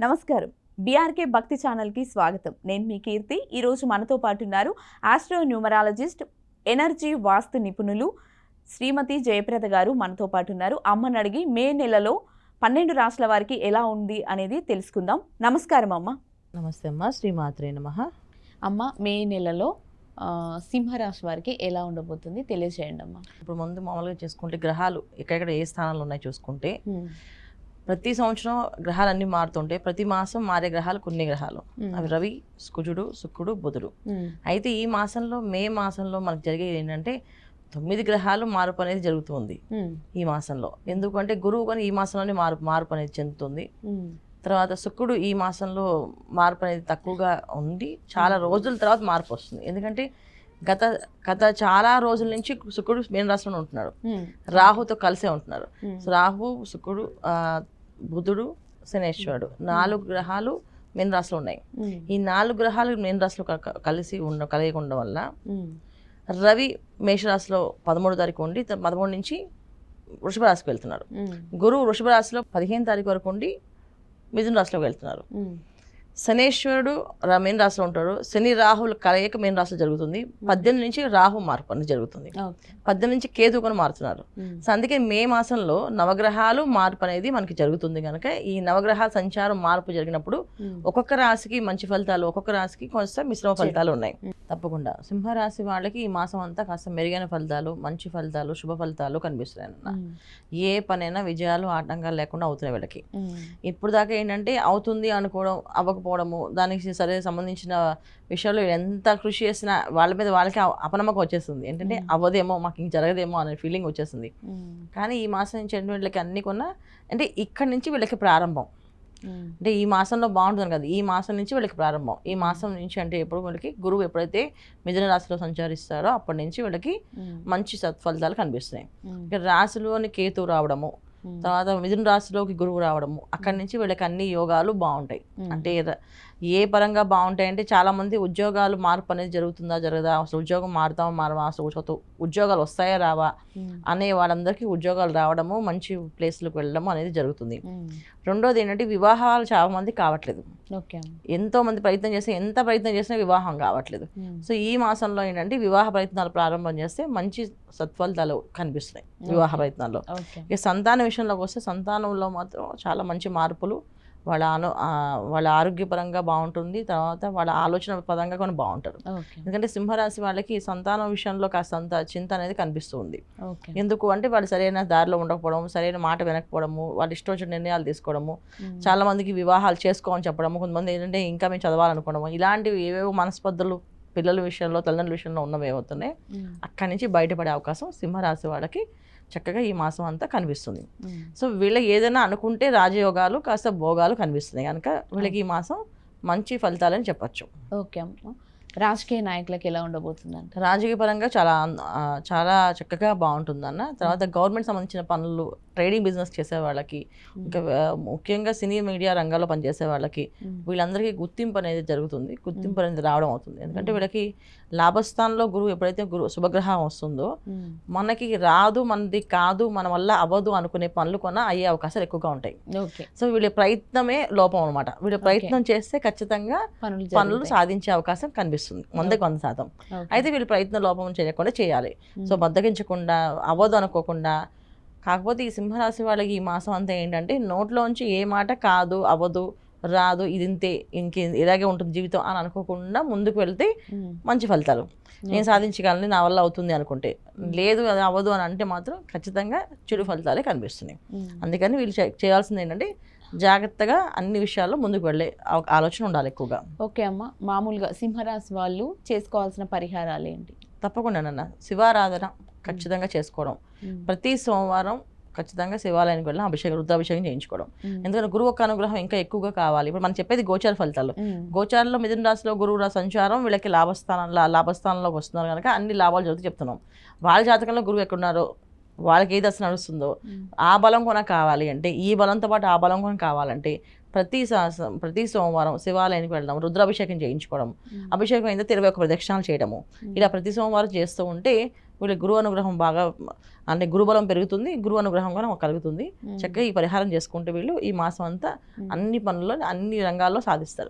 నమస్కారం. బీఆర్కే భక్తి ఛానల్కి స్వాగతం. నేను మీ కీర్తి. ఈరోజు మనతో పాటు ఉన్నారు ఆస్ట్రో న్యూమరాలజిస్ట్, ఎనర్జీ వాస్తు నిపుణులు శ్రీమతి జయప్రద గారు మనతో పాటు ఉన్నారు. అమ్మని అడిగి మే నెలలో 12 రాష్ట్రాల వారికి ఎలా ఉంది అనేది తెలుసుకుందాం. నమస్కారం అమ్మ. నమస్తే అమ్మ. శ్రీమాత్రే నమః. అమ్మ, మే నెలలో సింహరాశి వారికి ఎలా ఉండబోతుంది తెలియజేయండి అమ్మ. ఇప్పుడు ముందు మామూలుగా చేసుకుంటే గ్రహాలు ఎక్కడెక్కడ ఏ స్థానాలు ఉన్నాయి చూసుకుంటే ప్రతి సంవత్సరం గ్రహాలన్నీ మారుతుంటే ప్రతి మాసం మారే గ్రహాలు కొన్ని గ్రహాలు, అవి రవి, కుజుడు, శుక్రుడు, బుధుడు. అయితే ఈ మాసంలో మే మాసంలో మనకు జరిగేది ఏంటంటే 9 గ్రహాలు మార్పు అనేది జరుగుతుంది ఈ మాసంలో. ఎందుకంటే గురువు కానీ ఈ మాసంలోనే మార్పు అనేది చెందుతుంది. తర్వాత శుక్రుడు ఈ మాసంలో మార్పు అనేది తక్కువగా ఉండి చాలా రోజుల తర్వాత మార్పు వస్తుంది. ఎందుకంటే గత చాలా రోజుల నుంచి శుక్రుడు మీన రాశిలో ఉంటున్నాడు, రాహుతో కలిసే ఉంటున్నారు. రాహు, శుక్రుడు, బుధుడు, శనేశ్వరుడు 4 గ్రహాలు మీన రాశిలో ఉన్నాయి. ఈ 4 గ్రహాలు మీన రాశిలో కలయిక ఉండడం వల్ల రవి మేషరాశిలో 13వ తారీఖు ఉండి 13 నుంచి వృషభ రాశికి వెళ్తున్నారు. గురువు వృషభ రాశిలో 15వ తారీఖు వరకు ఉండి మిథున రాశిలోకి వెళ్తున్నారు. శనేశ్వరుడు మీన రాశిలో ఉంటాడు. శని రాహుల కలయిక మీన రాశిలో జరుగుతుంది. 18 నుంచి రాహు మార్పు అనేది జరుగుతుంది. 18 నుంచి కేతు కూడా మారుతున్నారు. సో అందుకే మే మాసంలో నవగ్రహాలు మార్పు అనేది మనకి జరుగుతుంది కనుక ఈ నవగ్రహాల సంచారం మార్పు జరిగినప్పుడు ఒక్కొక్క రాశికి మంచి ఫలితాలు, ఒక్కొక్క రాశికి కొంచెం మిశ్రమ ఫలితాలు ఉన్నాయి. తప్పకుండా సింహరాశి వాళ్ళకి ఈ మాసం అంతా కాస్త మెరుగైన ఫలితాలు, మంచి ఫలితాలు, శుభ ఫలితాలు కనిపిస్తున్నాయి అన్న. ఏ పనైనా విజయాలు ఆటంకాలు లేకుండా అవుతున్నాయి వీళ్ళకి. ఇప్పుడు దాకా ఏంటంటే అవుతుంది అనుకోవడం, అవ్వకపోవడము, దానికి సరే సంబంధించిన విషయాలు ఎంత కృషి చేసినా వాళ్ళ మీద వాళ్ళకి అపనమ్మకం వచ్చేస్తుంది. ఏంటంటే అవ్వదేమో, మాకు ఇంక జరగదేమో అనే ఫీలింగ్ వచ్చేస్తుంది. కానీ ఈ మాసం నుంచి వీళ్ళకి అన్ని కొన్నా అంటే ఇక్కడి నుంచి వీళ్ళకి ప్రారంభం. అంటే ఈ మాసంలో బాగుంటుంది కదా, ఈ మాసం నుంచి వీళ్ళకి ప్రారంభం. ఈ మాసం నుంచి అంటే ఎప్పుడు వీళ్ళకి గురువు ఎప్పుడైతే మిథున రాశిలో సంచరిస్తారో అప్పటి నుంచి వీళ్ళకి మంచి సత్ఫలితాలు కనిపిస్తున్నాయి. ఇక్కడ రాశిలోని కేతు రావడము, తర్వాత మిథున రాశిలోకి గురువు రావడము, అక్కడి నుంచి వీళ్ళకి అన్ని యోగాలు బాగుంటాయి. అంటే ఏ పరంగా బాగుంటాయి అంటే చాలా మంది ఉద్యోగాలు మార్పు అనేది జరుగుతుందా జరగదా, అసలు ఉద్యోగం మారవా, అసలు ఉద్యోగాలు వస్తాయా రావా అనే వాళ్ళందరికీ ఉద్యోగాలు రావడము, మంచి ప్లేస్లకు వెళ్ళడము అనేది జరుగుతుంది. రెండోది ఏంటంటే వివాహాలు చాలా మంది కావట్లేదు. ఎంతో మంది ఎంత ప్రయత్నం చేసినా వివాహం కావట్లేదు. సో ఈ మాసంలో ఏంటంటే వివాహ ప్రయత్నాలు ప్రారంభం చేస్తే మంచి సత్ఫలితాలు కనిపిస్తున్నాయి వివాహ ప్రయత్నాల్లో. ఇక సంతాన విషయంలోకి వస్తే సంతానంలో మాత్రం చాలా మంచి మార్పులు, వాళ్ళ ఆరోగ్యపరంగా బాగుంటుంది. తర్వాత వాళ్ళ ఆలోచన పరంగా కూడా బాగుంటారు. ఎందుకంటే సింహరాశి వాళ్ళకి సంతానం విషయంలో కాస్తంత చింత అనేది కనిపిస్తుంది. ఎందుకు అంటే వాళ్ళు సరైన దారిలో ఉండకపోవడం, సరైన మాట వినకపోవడము, వాళ్ళు ఇష్టం వచ్చిన నిర్ణయాలు తీసుకోవడము, చాలా మందికి వివాహాలు చేసుకోమని చెప్పడము, కొంతమంది ఏంటంటే ఇంకా మేము చదవాలనుకోవడము, ఇలాంటివి ఏవేవో మనస్పర్ధలు పిల్లల విషయంలో, తల్లిదండ్రుల విషయంలో ఉన్నవి ఏమవుతున్నాయి అక్కడి నుంచి బయటపడే అవకాశం సింహరాశి వాళ్ళకి చక్కగా ఈ మాసం అంతా కనిపిస్తుంది. సో వీళ్ళకి ఏదైనా అనుకుంటే రాజయోగాలు, కాస్త భోగాలు కనిపిస్తున్నాయి కనుక వీళ్ళకి ఈ మాసం మంచి ఫలితాలని చెప్పచ్చు. ఓకే అమ్మ. రాజకీయ నాయకులకు ఎలా ఉండబోతుందంట? రాజకీయ పరంగా చాలా చక్కగా బాగుంటుందన్న. తర్వాత గవర్నమెంట్ సంబంధించిన పనులు, ట్రేడింగ్ బిజినెస్ చేసే వాళ్ళకి, ఇంకా ముఖ్యంగా సినీ మీడియా రంగాల్లో పనిచేసే వాళ్ళకి వీళ్ళందరికీ గుర్తింపు అనేది జరుగుతుంది. గుర్తింపు అనేది రావడం అవుతుంది. ఎందుకంటే వీళ్ళకి లాభస్థానంలో గురువు ఎప్పుడైతే శుభగ్రహం వస్తుందో మనకి రాదు, మనది కాదు, మన వల్ల అవ్వదు అనుకునే పనులు కొన్నా అయ్యే అవకాశాలు ఎక్కువగా ఉంటాయి. సో వీళ్ళ ప్రయత్నమే లోపం అనమాట. వీళ్ళ ప్రయత్నం చేస్తే ఖచ్చితంగా పనులు సాధించే అవకాశం కనిపిస్తుంది 100%. అయితే వీళ్ళు ప్రయత్న లోపం చేయకుండా చేయాలి. సో బద్దగించకుండా, అవ్వదు అనుకోకుండా. కాకపోతే ఈ సింహరాశి వాళ్ళకి ఈ మాసం అంతా ఏంటంటే నోట్లోంచి ఏ మాట కాదు, అవ్వదు, రాదు, ఇది ఇంతే, ఇలాగే ఉంటుంది జీవితం అని అనుకోకుండా ముందుకు వెళ్తే మంచి ఫలితాలు. నేను సాధించగలను, నా వల్ల అవుతుంది అనుకుంటే, లేదు అది అవ్వదు అని అంటే మాత్రం ఖచ్చితంగా చెడు ఫలితాలే కనిపిస్తున్నాయి. అందుకని వీళ్ళు చేయాల్సింది ఏంటంటే జాగ్రత్తగా అన్ని విషయాల్లో ముందుకు వెళ్ళే ఆలోచన ఉండాలి ఎక్కువగా. ఓకే అమ్మ. మామూలుగా సింహరాశి వాళ్ళు చేసుకోవాల్సిన పరిహారాలు ఏంటి? తప్పకుండా శివారాధన ఖచ్చితంగా చేసుకోవడం. ప్రతి సోమవారం ఖచ్చితంగా శివాలయానికి వెళ్ళి రుద్రాభిషేకం చేయించుకోవడం. ఎందుకంటే గురువు యొక్క అనుగ్రహం ఇంకా ఎక్కువగా కావాలి. ఇప్పుడు మనం చెప్పేది గోచార ఫలితాలు. గోచారంలో మిథున రాశిలో గురువు సంచారం వీళ్ళకి లాభస్థానంలోకి వస్తున్నారు కనుక అన్ని లాభాలు జరుగుతూ చెప్తున్నాం. వాళ్ళ జాతకంలో గురువు ఎక్కడున్నారో, వాళ్ళకి ఏ దశ నడుస్తుందో ఆ బలం కూడా కావాలి అంటే, ఈ బలంతో పాటు ఆ బలం కూడా కావాలంటే ప్రతి సోమవారం శివాలయానికి వెళ్ళడం, రుద్రాభిషేకం చేయించుకోవడం, అభిషేకం అయితే 21 ప్రదక్షిణాలు చేయడము, ఇలా ప్రతి సోమవారం చేస్తూ ఉంటే వీళ్ళ గురువు అనుగ్రహం బాగా, అంటే గురుబలం పెరుగుతుంది, గురువు అనుగ్రహం కూడా కలుగుతుంది. చక్కగా ఈ పరిహారం చేసుకుంటే వీళ్ళు ఈ మాసం అంతా అన్ని పనుల్లో అన్ని రంగాల్లో సాధిస్తారు.